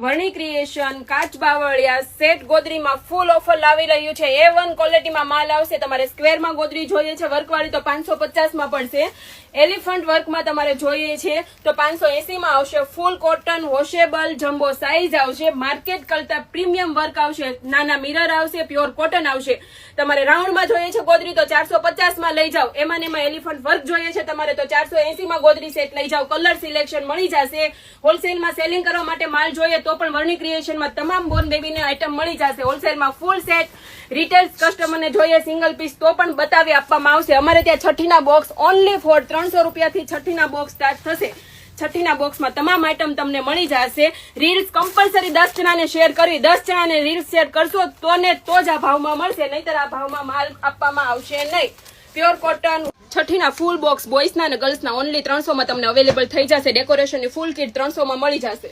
Varni creation કાચ Bavaliya set ગોદરીમાં ફૂલ offer લાવી રહ્યું છે. A1 ક્વોલિટીમાં માલ આવશે. તમારે સ્ક્વેરમાં ગોદરી જોઈએ છે વર્કવાળી તો 550 માં પડશે. એલિફન્ટ વર્કમાં તમારે જોઈએ છે તો 580 માં આવશે. ફૂલ કોટન વોશેબલ જમ્બો સાઇઝ આવશે. માર્કેટ કરતા પ્રીમિયમ વર્ક આવશે. નાના મિરર આવશે. પ્યોર કોટન આવશે. તમારે રાઉન્ડમાં જોઈએ છે ગોદરી તો 450 માં લઈ જાઓ. એમાં ને એમાં એલિફન્ટ વર્ક જોઈએ છે તમારે તો 480 માં ગોદરી સેટ લઈ જાઓ. કલર સિલેક્શન મળી જશે. હોલસેલમાં સેલિંગ કરવા માટે માલ જોઈએ તો પણ વર્ણી ક્રિએશનમાં તમામ બોર્ન બેબીને આઈટમ મળી જશે. હોલસેલમાં ફૂલ સેટ રિટેલ કસ્ટમરને જોઈએ સિંગલ પીસ તો પણ બતાવી આપવામાં આવશે. અમારે ત્યાં છઠ્ઠીના બોક્સ ઓનલી ફોર 300 રૂપિયાથી છઠ્ઠીના બોક્સ સ્ટાર્ટ થશે. છઠ્ઠીના બોક્સમાં તમામ આઈટમ તમને મળી જશે. રીલ્સ કમ્પલસરી 10 જણાને શેર કરવી. 10 જણાને રીલ્સ શેર કરશો તો જ આ ભાવમાં મળશે, નહીતર આ ભાવમાં માલ આપવામાં આવશે નહીં. પ્યોર કોટન છઠ્ઠીના ફૂલ બોક્સ બોಯ್સના અને ગર્લ્સના ઓનલી 300 માં તમને અવેલેબલ થઈ જશે. ડેકોરેશનની ફૂલ કિટ 300 માં મળી જશે.